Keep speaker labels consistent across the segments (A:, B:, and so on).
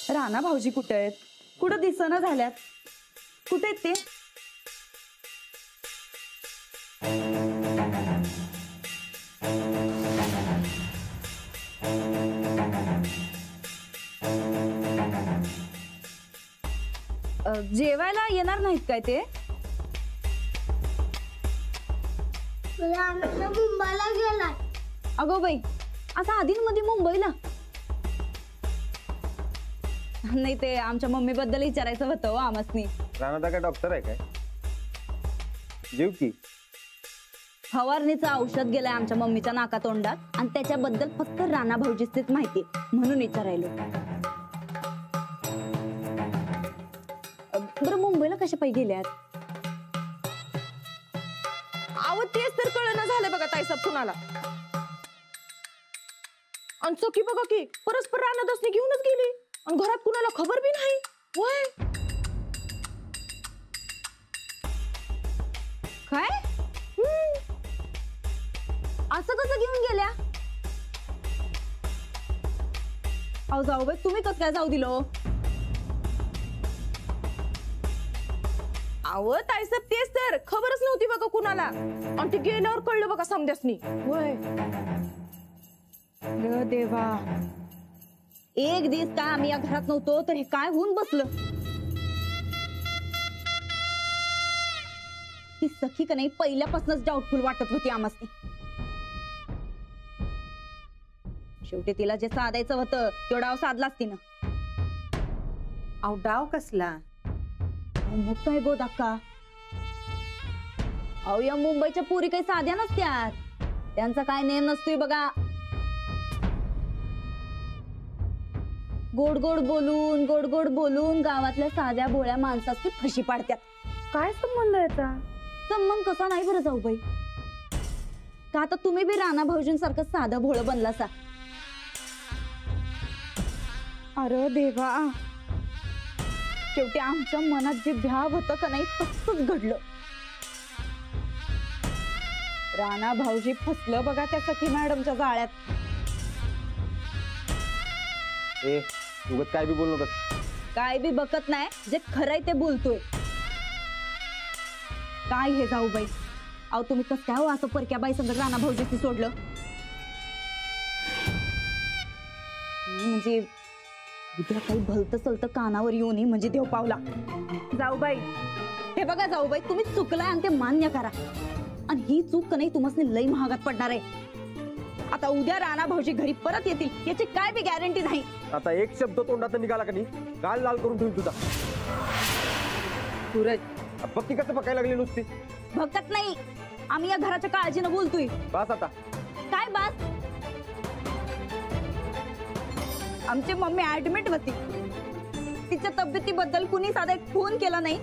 A: राणा भाऊजी कुठे आहेत? कुठं दिसना झाल्यात? कुठे आहेत ते? जेवायला येणार नाहीत काय ते?
B: मुंबईला गेलाय.
A: अगो बाई, आता आधीमध्ये मुंबईला? नाही, ते आमच्या मम्मी बद्दल विचारायचं होतं हो आमसनी.
C: राणा काय डॉक्टर आहे काय? जीव की
A: फवारणीचं औषध गेलंय आमच्या मम्मीच्या नाकातोंडात आणि त्याच्याबद्दल फक्त राणा भाऊजीचीच माहिती म्हणून विचारायलो. बरं, मुंबईला कशा पायी गेल्यात?
D: अहो तेच तर कळना झालं बघा ताईसाब कुणाला. आणि सखी बघा की परस्पर रानादासनी घेऊनच गेली आणि घरात कुणाला खबर बी नाही. वय
A: काय? असं कसं घेऊन गेल्या? अहो जाऊ बाई, तुम्ही कसं काय जाऊ दिलो?
D: अहो ताईसाब तेच तर खबरच नव्हती बघा कुणाला आणि ते गेल्यावर कळलं बघा समद्यासनी. वय
A: देवा, एक दिवस काय आम्ही या घरात नव्हतो तर हे काय होऊन बसलं? ही सखी का नाही पहिल्यापासूनच डाऊटफुल वाटत होती आम्हाला. शेवटी तिला जे साधायचं होतं तो डाव साधलाच तिनं.
E: अहो डाव कसला?
A: मग काय गो दाक्का, अहो या मुंबईच्या पुरी काही साध्या नसत्यात. त्यांचा काय नेम नसतोय बघा. गोड गोड बोलून गावातल्या साध्या भोळ्या माणसाची फशी पाडत्यात.
E: काय संबंध याचा?
A: संबंध कसा नाही बरं जाऊ बाई? का आता तुम्ही बी राणा भाऊजींसारखं साधं भोळं बनलासा? अरे देवा, शेवटी आमच्या मनात जे भ्याव होतं का नाही तसंच घडलं. राणा भाऊजी फसलं बघा त्या सखी मॅडमच्या जाळ्यात.
C: ए उगत काय बी बोलू नका.
A: काय बी बघत नाही, जे खरंय ते बोलतोय. काय हे जाऊ बाई, अहो तुम्ही कसं काय हो असं परक्या बाई संग राणा भाऊजीची सोडलं? म्हणजे उद्या काही भलत सलत कानावर येऊ नये म्हणजे देव पावला. जाऊ बाई, हे बघा जाऊ बाई, तुम्ही चुकलाय आणि ते मान्य करा. आणि ही चूक नाही तुम्हाला लई महागात पडणार आहे. आता उद्या राणा भाऊजी घरी परत येतील याची काय बी गॅरंटी नाही.
C: आता एक शब्द तोंडात निघाला का नाही गाल लाल करून ठेवून तुझा.
E: सूरज
C: पक्की कसं पकायला लागली नुसती?
A: भगत नाही, आम्ही या घराच्या काळजीनं बोलतोय.
C: बस आता.
A: काय बस? आमची मम्मी ऍडमिट होती. तिच्या तब्येतीबद्दल कुणी साधा एक फोन केला नाही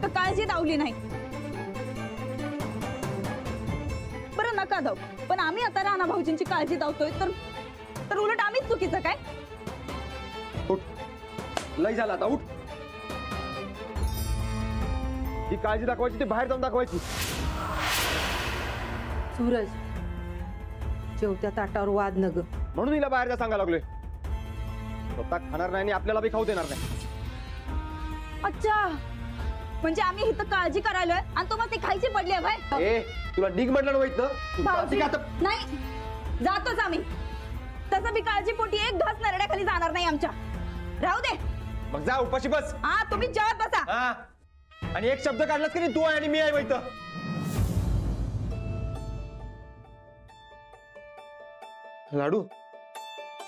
A: तर काळजी दावली नाही. बरं नका दाव, पण आम्ही आता राणा भाऊजींची काळजी दावतोय तर उलट आम्हीच चुकीचं काय?
C: उठ, लय झाला आता, उठ. ही काळजी दाखवायची ती बाहेर जाऊन दाखवायची.
E: सूरज, जेवत्या ताटावर वाद नग.
C: म्हणून हिला बाहेर जा सांगायला लागलोय. स्वतः खाणार नाही आणि आपल्याला बी खाऊ देणार नाही.
A: अच्छा, म्हणजे आम्ही इथं काळजी करायलोय आणि तुम्हाला ती खायची पडली आहे भाई?
C: ए तुला डिग म्हटलं नव्हतं?
A: नाही, जातोच आम्ही. तसं बी काळजी पोटी एक घास नरड्याखाली जाणार नाही आमच्या. राहू दे.
C: मग जा उपाशी बस.
A: हा, तुम्ही जेवत बसा.
C: हा, आणि एक शब्द काढलास की नाही तू आहे आणि मी आहे वैत. लाडू,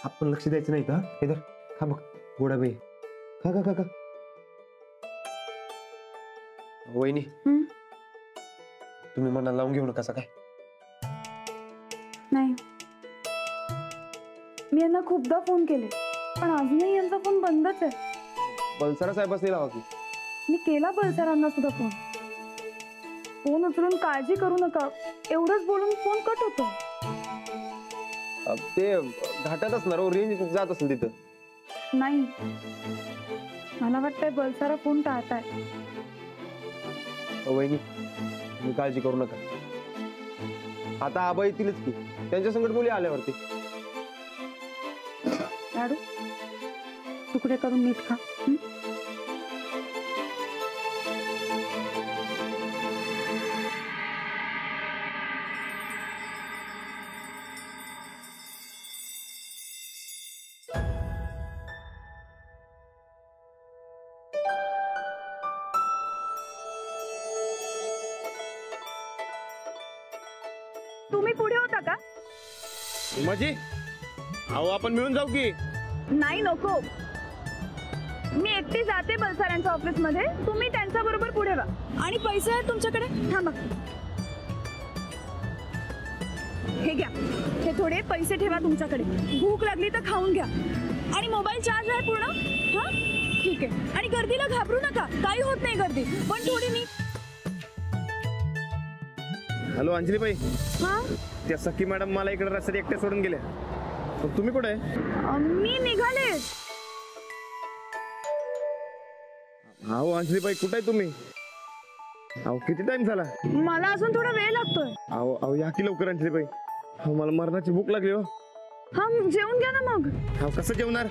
C: आपण लक्ष द्यायचं नाही का? इधर खा बघ, गोडा बाई. खा खा खा खा. वहिनी, तुम्ही मनाला लावून घेऊ नका. काय
F: नाही, मी यांना खूपदा फोन केले पण अजूनही यांचा फोन बंदच आहे.
C: बलसरा साहेबांनी लावा की.
F: मी केला बलसरांना सुद्धा फोन उचलून काळजी करू नका एवढंच बोलून फोन कट होतो.
C: ते घाटात असणार, रेंज जात असेल तिथं.
F: नाही, मला वाटतंय बलसरा फोन टाळताय.
C: वहिनी तुम्ही काळजी करू नका. आता आबा येतीलच की, त्यांच्या संकट बोली आल्यावरती.
F: लाडू, तुकडे करून नीट खा. हं? तुम्ही पुढे होता का?
C: माझी अहो आपण मिळून जाऊ की.
F: नाही, नको. मी एकटी जाते बलसारांच्या ऑफिस मध्ये, तुम्ही त्यांच्या बरोबर पुढे व्हा.
D: आणि पैसे आहेत तुमच्याकडे?
F: थांबा. हे घ्या, हे थोडे पैसे ठेवा तुमच्याकडे. भूक लागली तर खाऊन घ्या.
D: आणि मोबाईल चार्ज आहे पूर्ण? हा ठीक आहे. आणि गर्दीला घाबरू नका, काही होत नाही गर्दी, पण थोडी मी.
C: हॅलो अंजलीबाई,
F: हा,
C: त्या सखी मॅडम मला इकडे रस्त्यात एकट्या सोडून गेल्या. पण तुम्ही कुठे आहे?
F: मी निघाले.
C: अहो अंजलीबाई कुठे आहे तुम्ही? अहो किती टाइम झाला?
F: मला अजून थोडा वेळ लागतोय.
C: अहो अहो या की लवकर अंजलीबाई. अहो मला मरणाची भूक लागली हो.
F: हा, जेवून घ्या ना मग.
C: अहो कसं जेवणार?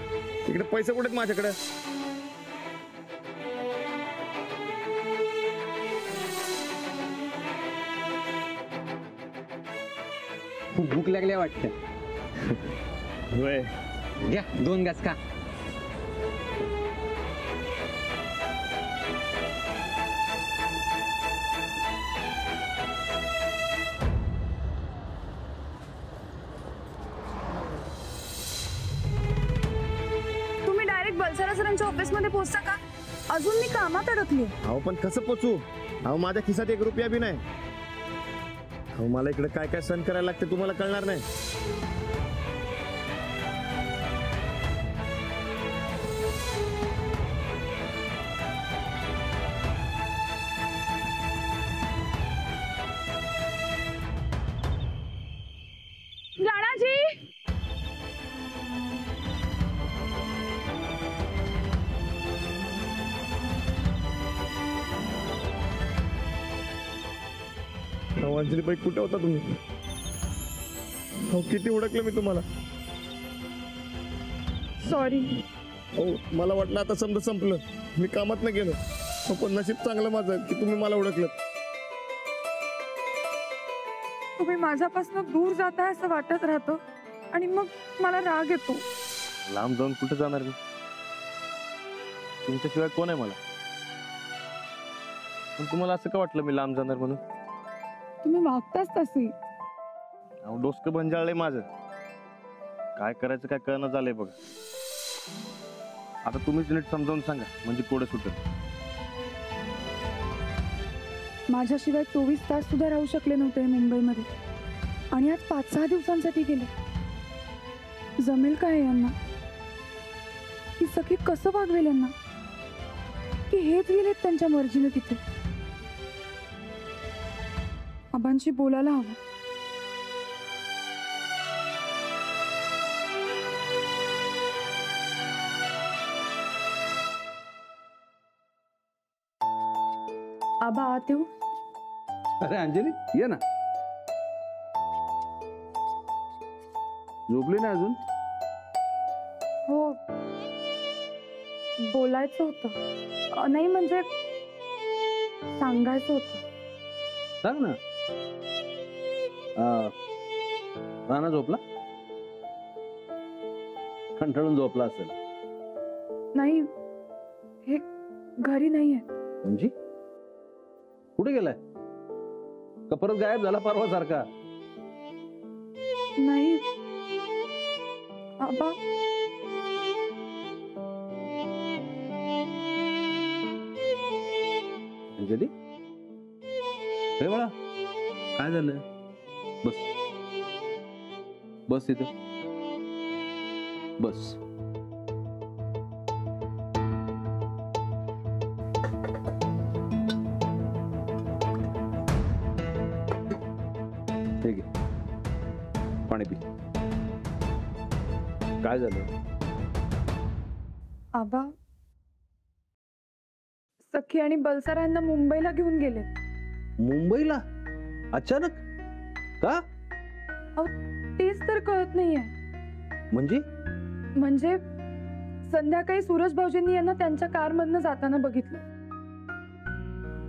C: इकडे पैसे कुठे आहेत माझ्याकडे?
B: भूक लागल्या वाटतं.
C: होय.
B: घ्या 2 घास खा.
F: तुम्ही डायरेक्ट बलसारा सरांच्या ऑफिस मध्ये पोहोचता का? अजून मी कामात अडकली.
C: अहो पण कसं पोचू? अहो माझ्या खिशात 1 रुपया बी नाही. अहो मला इकडे काय काय सहन करायला लागते तुम्हाला कळणार नाही.
F: राणाजी,
C: अहो अंजलीबाई कुठे होता तुम्ही? अहो किती ओळखलं मी तुम्हाला.
F: सॉरी.
C: अहो मला वाटलं आता समजा संपलं, मी कामात नाही गेलो. अहो, पण नशीब चांगलं माझं की तुम्ही मला ओळखलं.
F: तुम्ही माझ्यापासून दूर जाताय असं वाटत राहतं आणि मग मला राग येतो.
C: लांब जाऊन कुठे जाणार मी? तुमच्याशिवाय कोण आहे मला? पण तुम्हाला असं का वाटलं मी लांब जाणार म्हणून?
F: तुम्ही वागताच तसे.
C: अहो डोसकं भंजाळलंय माझं. काय करायचं काय कळणं झालंय बघा. आता तुम्हीच नीट समजावून सांगा म्हणजे कोडं सुटेल.
F: माझ्याशिवाय 24 तास सुद्धा राहू शकले नव्हते मुंबईमध्ये आणि आज 5-6 दिवसांसाठी गेले. जमेल काय यांना? ही सखी कसं वागवेल यांना की हेच गेलेत त्यांच्या मर्जीने तिथे? आबांशी बोलायला हवं. आबा आत येऊ?
B: अरे अंजली ये ना. झोपली नाही अजून?
F: हो, बोलायचं होतं. नाही म्हणजे सांगायचं होतं.
B: सांग ना. राणा झोपला? कंटाळून झोपला असेल.
F: नाही, हे घरी नाहीये.
B: म्हणजे कुठे गेलाय? का परत गायब झाला परवा सारखा?
F: नाही आबा,
B: अंजली हे बाळा काय झालं? बस बस इथे बस. ठीक आहे, पाणी पी. काय झालं?
F: आबा, सखी आणि बलसारा यांना मुंबईला घेऊन गेले.
B: मुंबईला अचानक का?
F: तेच तर कळत नाहीये.
B: म्हणजे
F: म्हणजे संध्याकाळी सूरज भाऊजींनी यांना त्यांच्या कारमधनं जाताना बघितलं.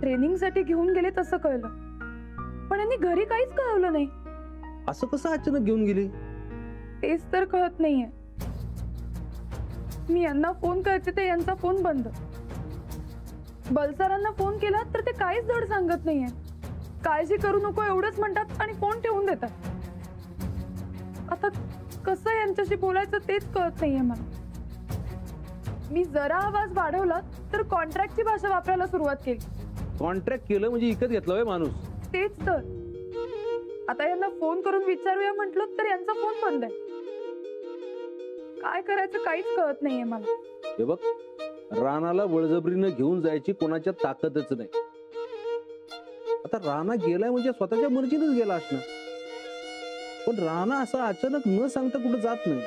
F: ट्रेनिंगसाठी घेऊन गेले तसं कळलं, पण यांनी घरी काहीच कळवलं नाही.
B: असं कसं अचानक घेऊन गेली?
F: तेच तर कळत नाहीये. मी यांना फोन करते तर यांचा फोन बंद. बलसरांना फोन केला तर ते काहीच धड सांगत नाहीये. काळजी करू नको एवढंच म्हणतात आणि फोन ठेवून देतात. आता कसं यांच्याशी बोलायचं तेच कळत नाहीये मला. मी जरा आवाज वाढवला तर कॉन्ट्रॅक्टची भाषा वापरायला सुरुवात केली.
B: कॉन्ट्रॅक्ट केलं म्हणजे इकत घेतलं होय माणूस?
F: तेच तर. आता यांना फोन करून विचारूया म्हटलं तर यांचा फोन बंद आहे. काय करायचं काहीच कळत नाहीये मला.
B: हे बघ, राणाला बळजबरीनं घेऊन जायची कोणाच्या ताकदच नाही. आता राणा गेलाय म्हणजे स्वतःच्या मर्जीनेच गेला असणार. पण राणा असं अचानक न सांगता कुठं जात नाही.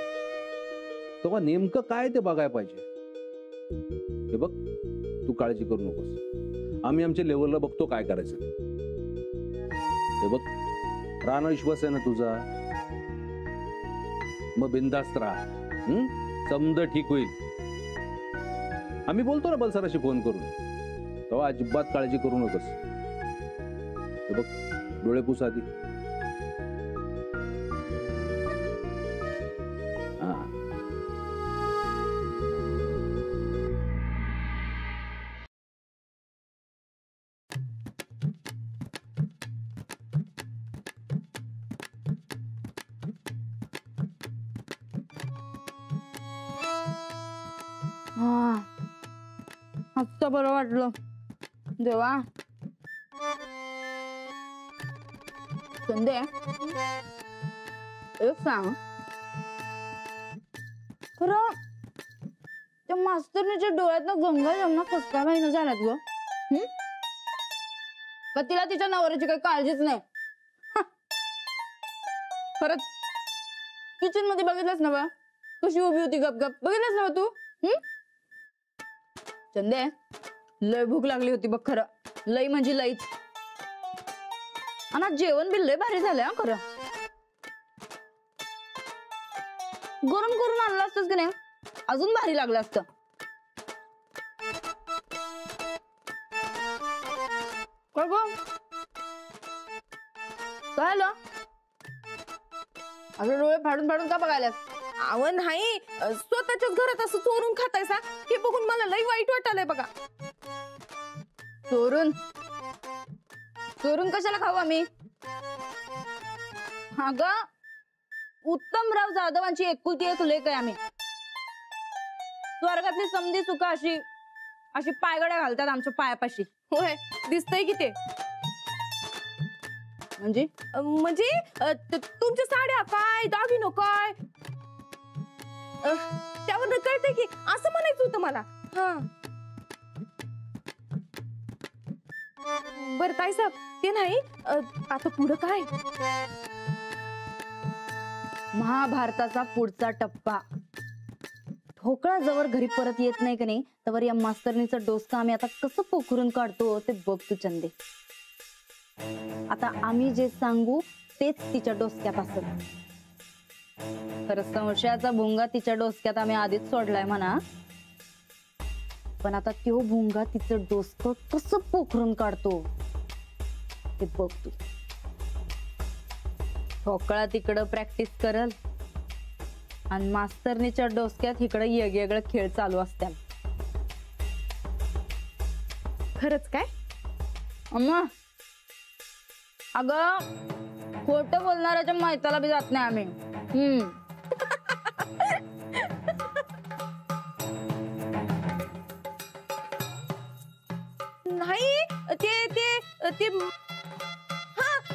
B: तेव्हा नेमकं काय ते बघायला पाहिजे. हे बघ, तू काळजी करू नकोस. आम्ही आमच्या लेवलला बघतो काय करायचं. हे बघ, राणा विश्वास आहे ना तुझा? मग बिंदास्त राहा. समज ठीक होईल. आम्ही बोलतो ना बलसराशी फोन करून. तेव्हा अजिबात काळजी करू नकोस. हे बघ, डोळे पुस आधी. हा.
A: आत्ता बरं वाटलं देवा. संदे, एक सांग खरं, त्या मास्तरनीच्या डोळ्यातनं गंगा जमना कस काय महिना झाल्यात ग? का तिला तिच्या नवऱ्याची काही काळजीच नाही? खरंच किचन मध्ये बघितलंस ना बा कशी उभी होती गपगप? बघितलंस ना तू? चंदे, लय भूक लागली होती बघ खरं. लय म्हणजे लईच. आणि जेवण बी लय भारी झालंय हा खरं. गरम करून आणलं असतंस की नाही अजून भारी लागलं असतं. काय गं? काय आलं? असं डोळे फाडून फाडून का बघायलास?
D: अव नाही, स्वतःच्याच घरात असं चोरून खातायसा हे बघून मला लई वाईट वाटायलंय बघा.
A: चोरून? चोरून कशाला खाऊ आम्ही? अगं, उत्तमराव जाधवांची एकुलती एक लेक आहे आम्ही. स्वर्गातली समधी सुख अशी अशी पायगड्या घालतात आमच्या पायापाशी.
D: होय, दिसतंय की ते.
A: म्हणजे
D: तुमच्या साड्या काय, दागिनो काय, त्यावर कळतंय की असं म्हणायचं होतं मला. हा, बर ताई साहेब, ते नाही, आता पुढं काय?
A: महाभारताचा पुढचा टप्पा. ठोकळा जवळ घरी परत येत नाही का नाही तवर या मास्तरनीचं डोसकं आम्ही आता कसं पोखरून काढतो ते बघ तू चंदे. आता आम्ही जे सांगू तेच तिच्या डोसक्यात असेल. खरं संशयाचा भुंगा तिच्या डोसक्यात आम्ही आधीच सोडलाय म्हणा. पण आता तो भुंगा तिचं डोसकं कसं पोखरून काढतो ते बघ तू. ठोकळा तिकडं प्रॅक्टिस करल आणि मास्तरनीच्या डोसक्यात इकडं वेगवेगळे खेळ चालू असतात.
D: खरंच काय?
A: अम्मा, अगं खोटं बोलणाऱ्याच्या मैताला बी जात नाही आम्ही.
D: नाही, ते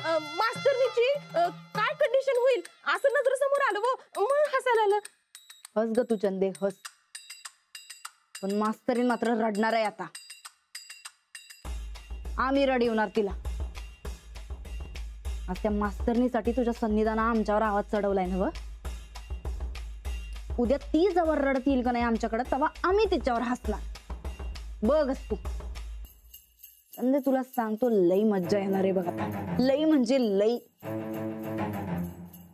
D: हा, मास्तरनीची काय कंडिशन होईल असं नजर समोर आलं व म्हणून हसायला आलं.
A: हस ग तू चंदे, हस. पण मास्तरीन मात्र रडणार आहे आता. आम्ही रडवणार तिला. आज त्या मास्तरनीसाठी तुझ्या सन्निधाना आमच्यावर आवाज चढवलाय ना व. उद्या ती जवळ रडत येईल का नाही आमच्याकडे तेव्हा आम्ही तिच्यावर हसणार. बघच तू चंदे, तुला सांगतो लई मज्जा येणार आहे बघ आता. लई म्हणजे लई.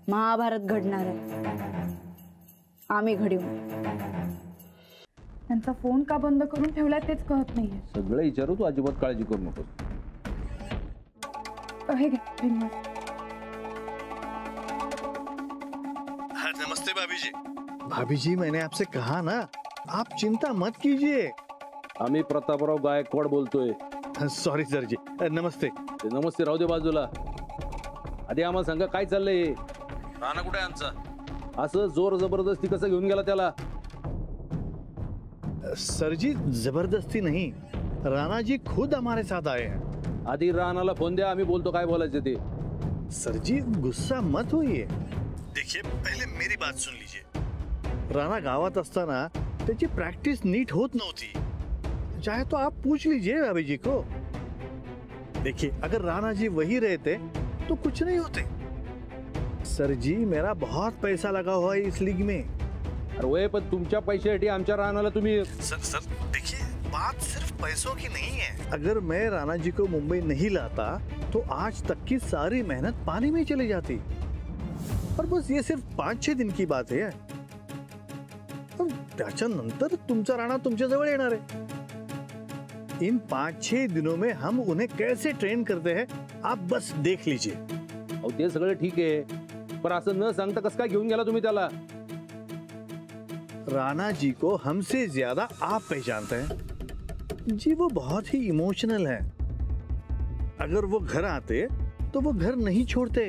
A: महाभारत घडणार आहे. आम्ही घडवू.
F: त्यांचा फोन का बंद करून ठेवलाय तेच कळत नाहीये.
B: सगळं विचारू, तू अजिबात काळजी करू नकोस.
F: हे घे ring वाज.
G: हाँ, नमस्ते भाभी जी. भाभी जी, मैंने आपसे कहा ना, आप चिंता मत कीजिए.
B: आम्ही प्रतापराव गायकवाड बोलतोय.
G: सॉरी सर जी. नमस्ते.
B: ते नमस्ते राहू दे बाजूला. आधी आम्हाला सांगा काय चाललंय. राणा कुठे आहे आमचा? असं जोर जबरदस्ती कसं घेऊन गेला त्याला?
G: सर जी, जबरदस्ती नहीं, राणा जी खुद हमारे साथ आए हैं.
B: आधी राणाला फोन द्या, आम्ही बोलतो काय बोलायचं ते.
G: सर जी, गुस्सा मत होइए. देखिए, पहले मेरी बात सुन लीजिए. राणा गावात असताना त्याची प्रैक्टिस नीट होत नव्हती. चाहे तो आप पूछ लीजिए भाभी जी को. देखिए, अगर राणा जी वही रहते तो कुछ नहीं होते. सर जी, मेरा बहुत पैसा लगा हुआ है इस लीग में.
B: अरे वय, पण तुमच्या पैशासाठी आमच्या राणाला तुम्ही.
G: सर देखिए, बात सिर्फ पैसों की नहीं है. अगर मैं राणा जी को मुंबई नहीं लाता तो आज तक की सारी मेहनत पानी में चली जाती. और बस ये सिर्फ 5-6 दिन की बात है. और त्याच्यानंतर तुमचा राणा तुमच्या जवळ येणार आहे. इन 5-6 दिनों में हम उन्हें कैसे ट्रेन करते हैं, आप बस देख लीजिए.
B: अहो ते सगळं ठीक आहे, पण असं न सांगता कसं काय घेऊन गेला तुम्ही त्याला?
G: राणा जी को हमसे ज्यादा आप पहचानते हैं. जी, वो बहुत ही इमोशनल है. अगर वो घर आते तो वो घर नहीं छोड़ते.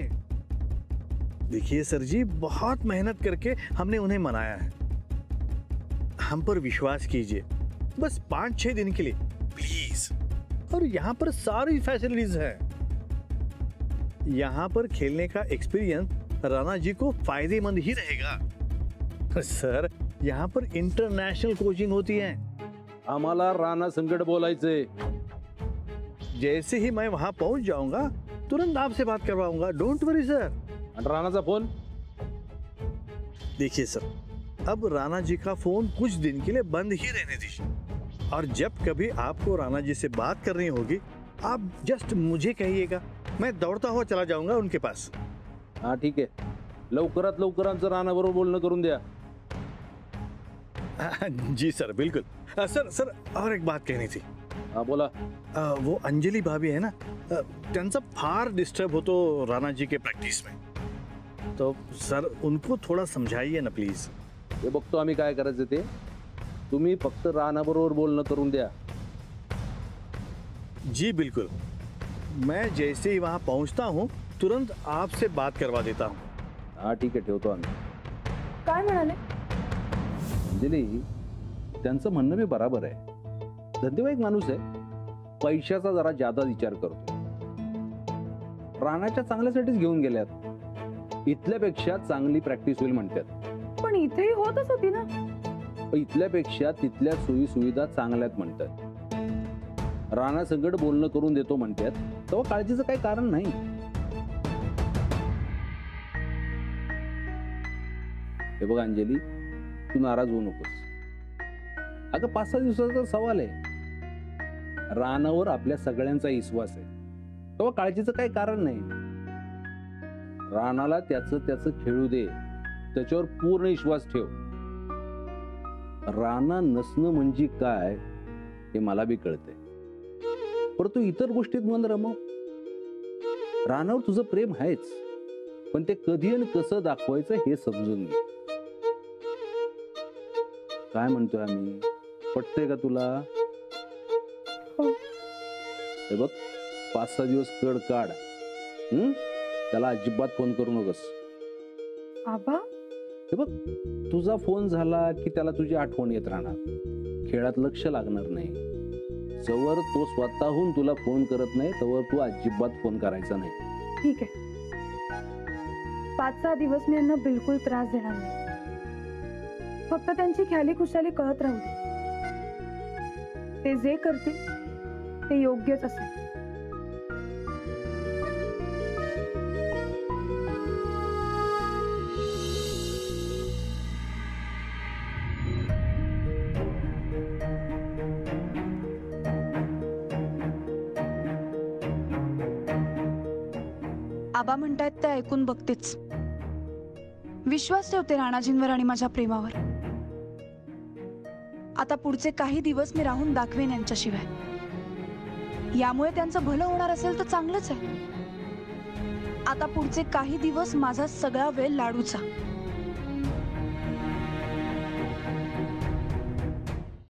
G: देखिए सर जी, बहुत मेहनत करके हमने उन्हें मनाया है. हम पर विश्वास कीजिए, बस 5-6 दिन के लिए प्लीज. और यहाँ पर सारी फैसिलिटीज है. यहाँ पर खेलने का एक्सपीरियंस राणा जी को फायदेमंद ही रहेगा. सर, यहाँ पर इंटरनेशनल कोचिंग होती है.
B: आम्हाला राणा संकट बोलायचंय.
G: जैसे ही मैं वहाँ पहुँच जाऊंगा तुरंत आपसे बात करवाऊंगा. Don't worry sir.
B: आणि राणाचा फोन?
G: देखिए सर, अब राणा जी का फोन कुछ दिन के लिए बंद ही रहने दीजिए. और जब कभी आपको राणा जी से बात करनी होगी, आप जस्ट मुझे कहिएगा, मैं दौड़ता हुआ चला जाऊंगा उनके पास.
B: हा ठीक आहे, लवकरात लवकर आमचं राणा बरोबर बोलणं करून द्या.
G: जी सर, बिल्कुल. सर, और एक बात कहनी थी.
B: हा बोला.
G: वो अंजलि भाभी है ना, त्यांचा फार डिस्टर्ब होतो राणा जी के प्रैक्टिस में. तो सर, उनको थोड़ा समझाइए ना प्लीज.
B: हे बघतो आम्ही काय करायचं ते. तुम्ही फक्त राणा बरोबर बोलणं करून द्या.
G: जी बिल्कुल. मैं जैसे ही वहाँ पहुँचता हूँ तुरंत आपसे बात करवा देता हूँ.
B: हा ठीक आहे, ठेवतो आम्ही.
F: काय म्हणाले?
B: अंजली, त्यांचं म्हणणं बी बराबर आहे. धंदेवाईक माणूस आहे, पैशाचा जरा जादा विचार करतो. राणाच्या चांगल्यासाठीच घेऊन गेल्यात. इथल्यापेक्षा चांगली प्रॅक्टिस होईल म्हणतात.
F: पण इथेही होतच होती ना.
B: इथल्यापेक्षा तिथल्या सोयी सुविधा चांगल्यात म्हणतात. राणा संकट बोलणं करून देतो म्हणतात, तेव्हा काळजीचं काही कारण नाही. हे बघ अंजली, तू नाराज होऊ नकोस. अगं 5-6 दिवसाचा सवाल आहे. राणावर आपल्या सगळ्यांचा विश्वास आहे, तेव्हा काळजीचं काही कारण नाही. राणाला त्याचं खेळू दे, त्याच्यावर पूर्ण विश्वास ठेव. राणा नसणं म्हणजे काय हे मला बी कळतंय, परंतु इतर गोष्टीत मन रमव. राणावर तुझं प्रेम आहेच, पण ते कधी आणि कसं दाखवायचं हे समजून घे. काय म्हणतोय आम्ही, पटतंय का तुला? हे बघ, 5-6 दिवस कड काढ. त्याला अजिबात फोन करू नकोस.
F: आबा,
B: हे बघ, तुझा फोन झाला की त्याला तुझी आठवण येत राहणार. खेळात लक्ष लागणार नाही. जवळ तो स्वतःहून तुला फोन करत नाही तवर तू अजिबात फोन करायचा नाही.
F: ठीक आहे. 5-6 दिवस मी यांना बिलकुल त्रास देणार नाही. फक्त त्यांची ख्याली खुशाली कळत राहू दे. ते जे करतील ते योग्यच असेल.
H: आबा म्हणतायत ते ऐकून बघतेच. विश्वास ठेवते राणाजींवर आणि माझ्या प्रेमावर. आता पुढचे काही दिवस मी राहून दाखवेन यांच्याशिवाय. यामुळे त्यांचं भलं होणार असेल तर चांगलंच आहे. आता पुढचे काही दिवस माझा सगळा वेळ लाडूचा.